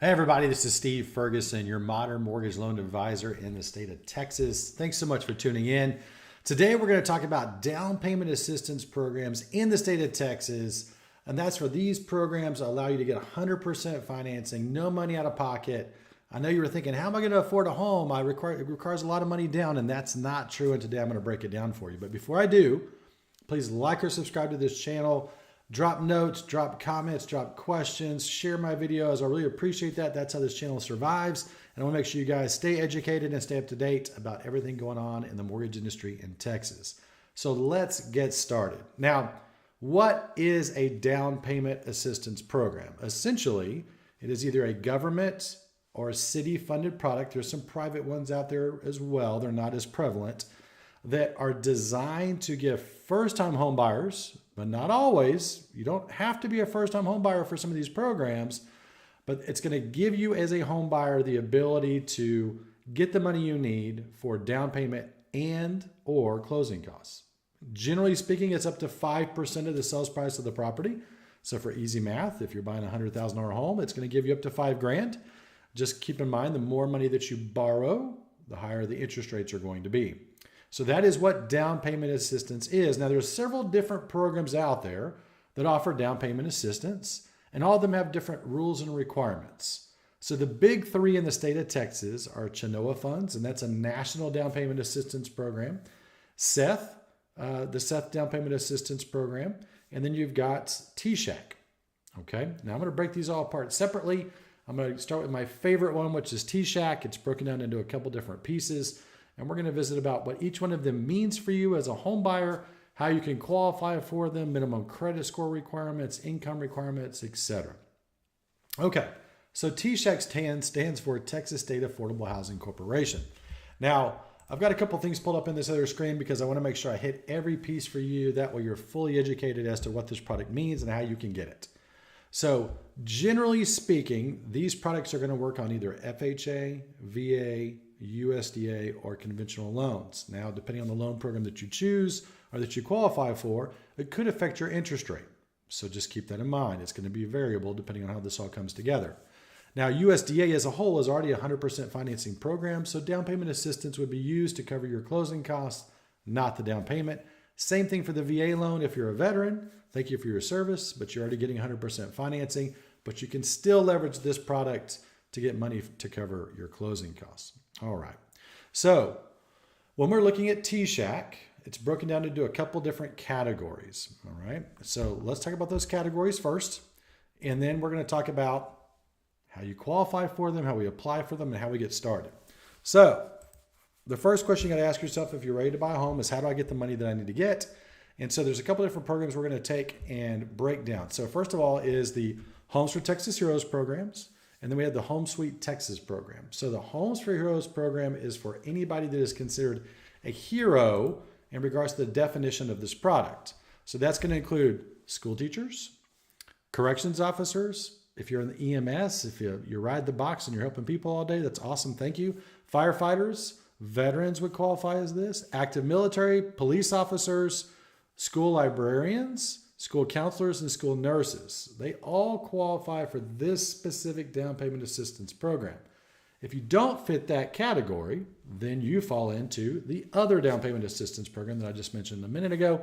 Hey everybody, this is Steve Ferguson, your modern mortgage loan advisor in the state of Texas. Thanks so much for tuning in. Today we're going to talk about down payment assistance programs in the state of Texas. And that's where these programs allow you to get 100% financing, no money out of pocket. I know you were thinking, how am I going to afford a home? It requires a lot of money down, and that's not true. And today I'm going to break it down for you. But before I do, please like or subscribe to this channel. Drop notes, drop comments, drop questions, share my videos. I really appreciate that. That's how this channel survives. And I want to make sure you guys stay educated and stay up to date about everything going on in the mortgage industry in Texas. So let's get started. Now, what is a down payment assistance program? Essentially, it is either a government or a city funded product. There's some private ones out there as well. They're not as prevalent, that are designed to give first-time home buyers, but not always. You don't have to be a first-time home buyer for some of these programs, but it's going to give you as a home buyer the ability to get the money you need for down payment and or closing costs. Generally speaking, it's up to 5% of the sales price of the property. So for easy math, if you're buying a $100,000 home, it's going to give you up to $5,000. Just keep in mind, the more money that you borrow, the higher the interest rates are going to be. So that is what down payment assistance is. Now, there's several different programs out there that offer down payment assistance, and all of them have different rules and requirements. So the big three in the state of Texas are Chenoa funds, and that's a national down payment assistance program. SETH, the SETH down payment assistance program, and then you've got TSAHC. Okay, now I'm going to break these all apart separately. I'm going to start with my favorite one, which is TSAHC. It's broken down into a couple different pieces. And we're going to visit about what each one of them means for you as a home buyer, how you can qualify for them, minimum credit score requirements, income requirements, etc. Okay, so TSAHC stands for Texas State Affordable Housing Corporation. Now, I've got a couple things pulled up in this other screen because I want to make sure I hit every piece for you. That way you're fully educated as to what this product means and how you can get it. So generally speaking, these products are going to work on either FHA, VA, USDA, or conventional loans. Now, depending on the loan program that you choose or that you qualify for, it could affect your interest rate. So just keep that in mind. It's going to be variable depending on how this all comes together. Now, USDA as a whole is already a 100% financing program, so down payment assistance would be used to cover your closing costs, not the down payment. Same thing for the VA loan if you're a veteran. Thank you for your service, but you're already getting 100% financing, but you can still leverage this product to get money to cover your closing costs. All right. So when we're looking at TSAHC, it's broken down into a couple different categories. All right. So let's talk about those categories first. And then we're going to talk about how you qualify for them, how we apply for them, and how we get started. So the first question you got to ask yourself if you're ready to buy a home is, how do I get the money that I need to get? And so there's a couple different programs we're going to take and break down. So first of all is the Homes for Texas Heroes programs. And then we have the Home Sweet Texas program. So the Homes for Heroes program is for anybody that is considered a hero in regards to the definition of this product. So that's going to include school teachers, corrections officers. If you're in the EMS, if you ride the box and you're helping people all day, that's awesome. Thank you. Firefighters, veterans would qualify as this. Active military, police officers, school librarians, school counselors, and school nurses. They all qualify for this specific down payment assistance program. If you don't fit that category, then you fall into the other down payment assistance program that I just mentioned a minute ago.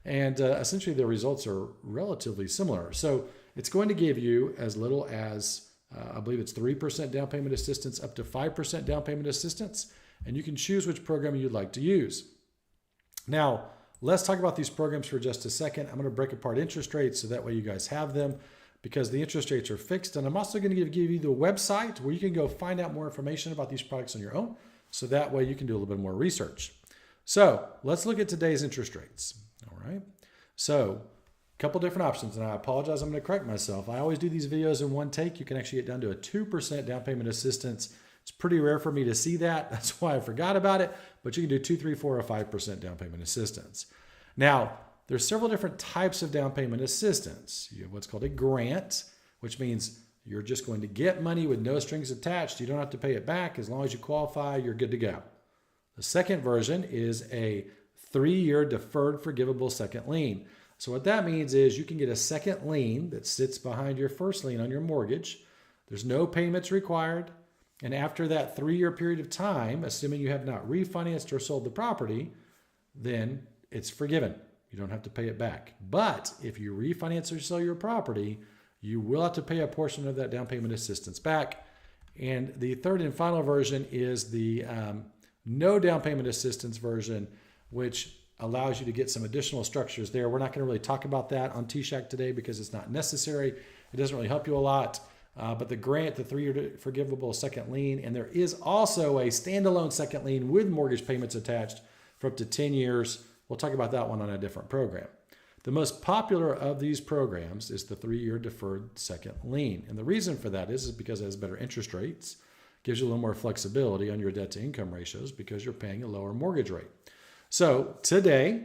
And essentially the results are relatively similar. So it's going to give you as little as, I believe it's 3% down payment assistance up to 5% down payment assistance. And you can choose which program you'd like to use. Now, let's talk about these programs for just a second. I'm going to break apart interest rates so that way you guys have them, because the interest rates are fixed. And I'm also going to give you the website where you can go find out more information about these products on your own. So that way you can do a little bit more research. So let's look at today's interest rates. All right. So a couple different options. And I apologize, I'm going to correct myself. I always do these videos in one take. You can actually get down to a 2% down payment assistance. It's pretty rare for me to see that. That's why I forgot about it. But you can do 2, 3, 4, or 5% down payment assistance. Now, there's several different types of down payment assistance. You have what's called a grant, which means you're just going to get money with no strings attached. You don't have to pay it back. As long as you qualify, you're good to go. The second version is a 3-year deferred forgivable second lien. So what that means is you can get a second lien that sits behind your first lien on your mortgage. There's no payments required. And after that 3-year period of time, assuming you have not refinanced or sold the property, then it's forgiven. You don't have to pay it back. But if you refinance or sell your property, you will have to pay a portion of that down payment assistance back. And the third and final version is the no down payment assistance version, which allows you to get some additional structures there. We're not going to really talk about that on TSAHC today because it's not necessary. It doesn't really help you a lot. But the grant, the 3-year forgivable second lien, and there is also a standalone second lien with mortgage payments attached for up to 10 years. We'll talk about that one on a different program. The most popular of these programs is the 3-year deferred second lien. And the reason for that is because it has better interest rates, gives you a little more flexibility on your debt to income ratios because you're paying a lower mortgage rate. So today,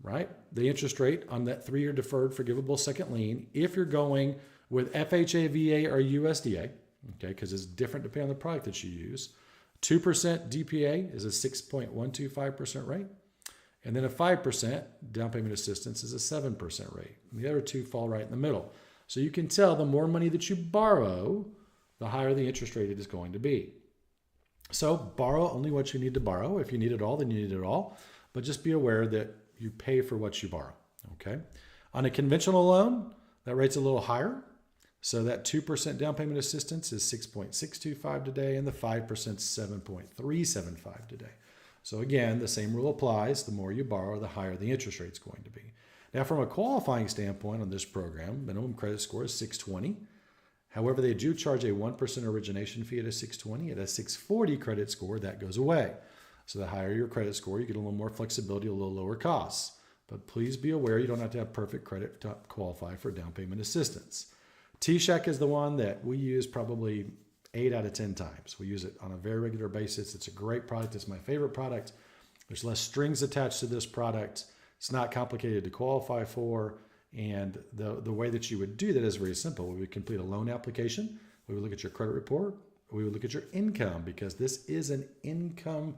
right, the interest rate on that 3-year deferred forgivable second lien, if you're going with FHA, VA, or USDA, okay, because it's different depending on the product that you use, 2% DPA is a 6.125% rate. And then a 5% down payment assistance is a 7% rate. And the other two fall right in the middle. So you can tell the more money that you borrow, the higher the interest rate it is going to be. So borrow only what you need to borrow. If you need it all, then you need it all. But just be aware that you pay for what you borrow, okay? On a conventional loan, that rate's a little higher. So that 2% down payment assistance is 6.625 today, and the 5% is 7.375 today. So again, the same rule applies. The more you borrow, the higher the interest rate is going to be. Now, from a qualifying standpoint on this program, minimum credit score is 620. However, they do charge a 1% origination fee at a 620. At a 640 credit score, that goes away. So the higher your credit score, you get a little more flexibility, a little lower costs. But please be aware you don't have to have perfect credit to qualify for down payment assistance. TSAHC is the one that we use probably 8 out of 10 times. We use it on a very regular basis. It's a great product. It's my favorite product. There's less strings attached to this product. It's not complicated to qualify for. And the way that you would do that is very simple. We would complete a loan application. We would look at your credit report. We would look at your income because this is an income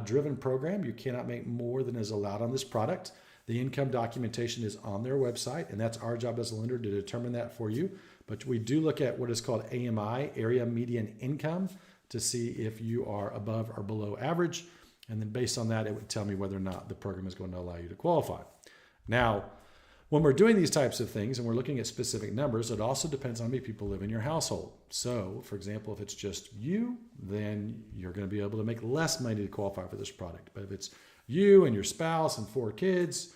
driven program. You cannot make more than is allowed on this product. The income documentation is on their website, and that's our job as a lender to determine that for you. But we do look at what is called AMI, area median income, to see if you are above or below average. And then based on that, it would tell me whether or not the program is going to allow you to qualify. Now, when we're doing these types of things and we're looking at specific numbers, it also depends on how many people live in your household. So, for example, if it's just you, then you're going to be able to make less money to qualify for this product. But if it's you and your spouse and 4 kids,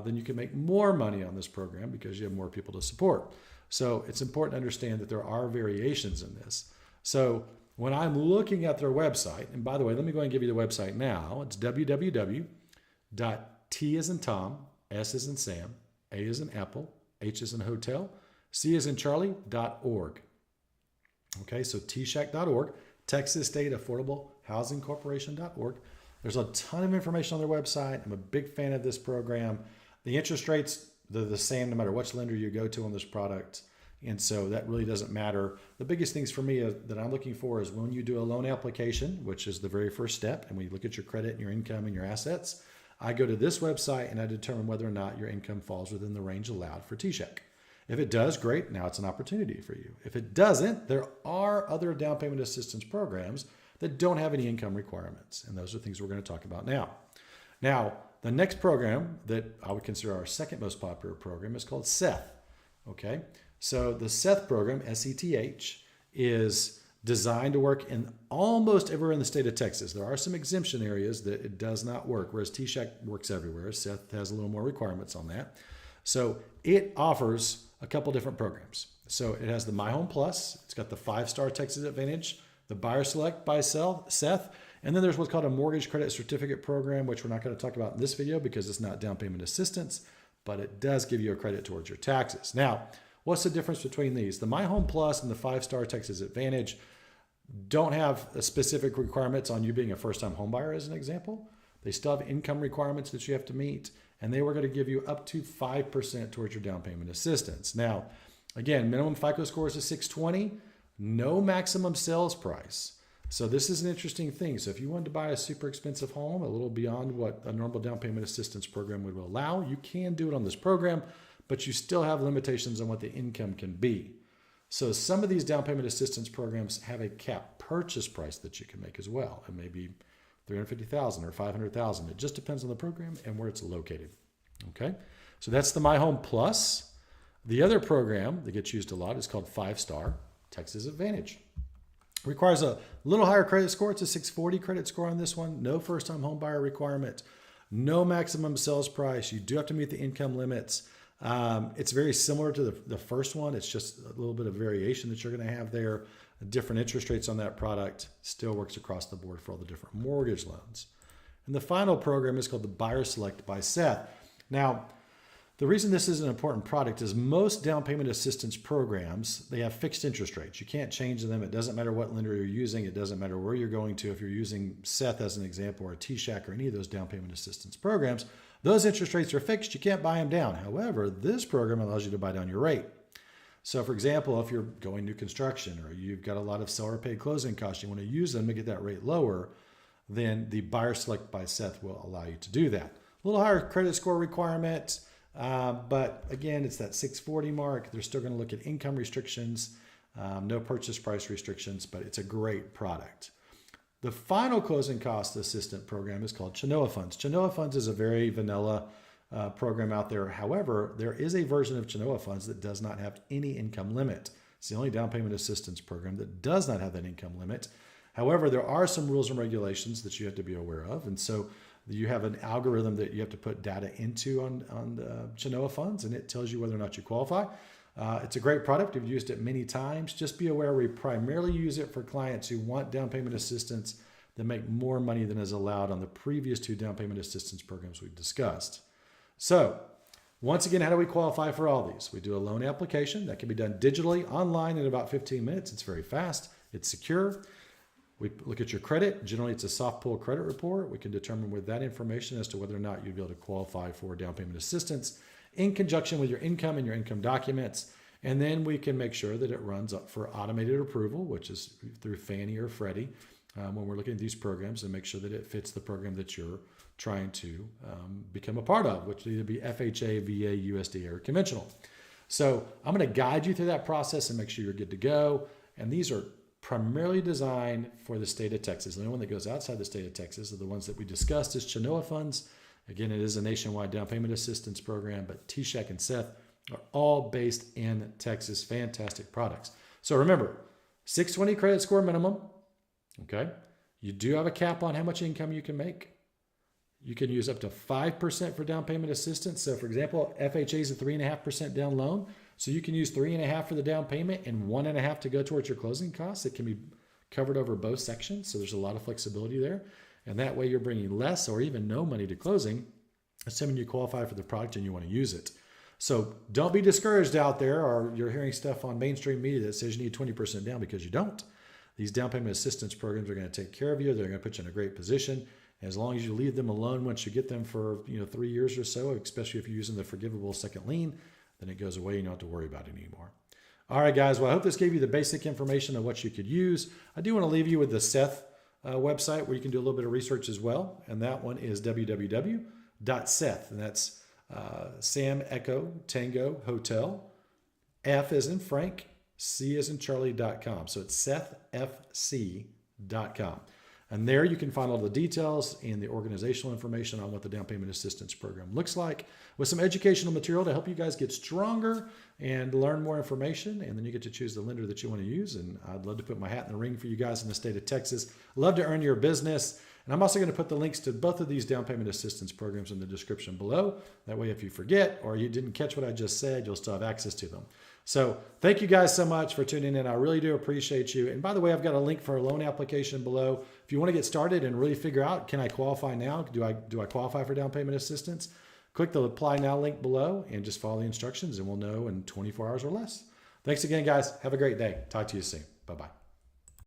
then you can make more money on this program because you have more people to support. So it's important to understand that there are variations in this. So when I'm looking at their website, and by the way, let me go ahead and give you the website now. It's www.T as in Tom, S as in Sam, A as in Apple, H as in Hotel, C as in Charlie.org. Okay, so TSAHC.org, Texas State Affordable Housing Corporation.org. There's a ton of information on their website. I'm a big fan of this program. The interest rates, they're the same no matter which lender you go to on this product. And so that really doesn't matter. The biggest things for me that I'm looking for is when you do a loan application, which is the very first step, and we look at your credit and your income and your assets, I go to this website and I determine whether or not your income falls within the range allowed for TSAHC. If it does, great. Now it's an opportunity for you. If it doesn't, there are other down payment assistance programs that don't have any income requirements. And those are things we're going to talk about now. Now, the next program that I would consider our second most popular program is called SETH. Okay, so the SETH program, SETH, is designed to work in almost everywhere in the state of Texas. There are some exemption areas that it does not work, whereas TSAHC works everywhere. SETH has a little more requirements on that. So it offers a couple different programs. So it has the My Home Plus. It's got the 5-star Texas Advantage, the Buyer Select by SETH, and then there's what's called a Mortgage Credit Certificate Program, which we're not going to talk about in this video because it's not down payment assistance, but it does give you a credit towards your taxes. Now, what's the difference between these? The My Home Plus and the 5-star Texas Advantage don't have specific requirements on you being a first-time home buyer, as an example. They still have income requirements that you have to meet, and they were going to give you up to 5% towards your down payment assistance. Now, again, minimum FICO score is a 620, no maximum sales price. So this is an interesting thing. So if you wanted to buy a super expensive home, a little beyond what a normal down payment assistance program would allow, you can do it on this program, but you still have limitations on what the income can be. So some of these down payment assistance programs have a cap purchase price that you can make as well. It may be $350,000 or $500,000. It just depends on the program and where it's located. Okay, so that's the My Home Plus. The other program that gets used a lot is called 5-Star Texas Advantage. Requires a little higher credit score. It's a 640 credit score on this one. No first-time home buyer requirement. No maximum sales price. You do have to meet the income limits. It's very similar to the first one. It's just a little bit of variation that you're going to have there. Different interest rates on that product. Still works across the board for all the different mortgage loans. And the final program is called the Buyer Select by Seth. Now, the reason this is an important product is most down payment assistance programs, they have fixed interest rates. You can't change them. It doesn't matter what lender you're using. It doesn't matter where you're going to. If you're using Seth as an example, or TSAHC, or any of those down payment assistance programs, those interest rates are fixed. You can't buy them down. However, this program allows you to buy down your rate. So for example, if you're going new construction or you've got a lot of seller paid closing costs, you want to use them to get that rate lower, then the Buyer Select by Seth will allow you to do that. A little higher credit score requirement. But again, it's that 640 mark. They're still going to look at income restrictions, no purchase price restrictions, but it's a great product. The final closing cost assistant program is called Chenoa Funds. Chenoa Funds is a very vanilla program out there. However, there is a version of Chenoa Funds that does not have any income limit. It's the only down payment assistance program that does not have that income limit. However, there are some rules and regulations that you have to be aware of. And so you have an algorithm that you have to put data into on the Chenoa Funds, and it tells you whether or not you qualify. It's a great product. We've used it many times. Just be aware we primarily use it for clients who want down payment assistance that make more money than is allowed on the previous 2 down payment assistance programs we've discussed. So once again, how do we qualify for all these? We do a loan application that can be done digitally online in about 15 minutes. It's very fast. It's secure. We look at your credit. Generally, it's a soft pull credit report. We can determine with that information as to whether or not you'd be able to qualify for down payment assistance in conjunction with your income and your income documents. And then we can make sure that it runs up for automated approval, which is through Fannie or Freddie, when we're looking at these programs, and make sure that it fits the program that you're trying to become a part of, which will either be FHA, VA, USDA, or conventional. So I'm going to guide you through that process and make sure you're good to go. And these are primarily designed for the state of Texas. The only one that goes outside the state of Texas are the ones that we discussed is Chenoa Funds. Again, it is a nationwide down payment assistance program, but TSAHC and Seth are all based in Texas. Fantastic products. So remember, 620 credit score minimum. Okay. You do have a cap on how much income you can make. You can use up to 5% for down payment assistance. So for example, FHA is a 3.5% down loan. So you can use 3.5% for the down payment and 1.5% to go towards your closing costs. It can be covered over both sections. So there's a lot of flexibility there. And that way you're bringing less or even no money to closing, assuming you qualify for the product and you want to use it. So don't be discouraged out there, or you're hearing stuff on mainstream media that says you need 20% down, because you don't. These down payment assistance programs are going to take care of you. They're going to put you in a great position. As long as you leave them alone once you get them for 3 years or so, especially if you're using the forgivable second lien, then it goes away. You don't have to worry about it anymore. All right, guys. Well, I hope this gave you the basic information of what you could use. I do want to leave you with the Seth website where you can do a little bit of research as well. And that one is www.seth. And that's Sam Echo Tango Hotel, F as in Frank, C as in Charlie.com. So it's SethFC.com. And there you can find all the details and the organizational information on what the down payment assistance program looks like, with some educational material to help you guys get stronger and learn more information. And then you get to choose the lender that you want to use. And I'd love to put my hat in the ring for you guys in the state of Texas. Love to earn your business. And I'm also going to put the links to both of these down payment assistance programs in the description below. That way, if you forget or you didn't catch what I just said, you'll still have access to them. So thank you guys so much for tuning in. I really do appreciate you. And by the way, I've got a link for a loan application below. If you want to get started and really figure out, can I qualify now? Do I qualify for down payment assistance? Click the apply now link below and just follow the instructions, and we'll know in 24 hours or less. Thanks again, guys. Have a great day. Talk to you soon. Bye-bye.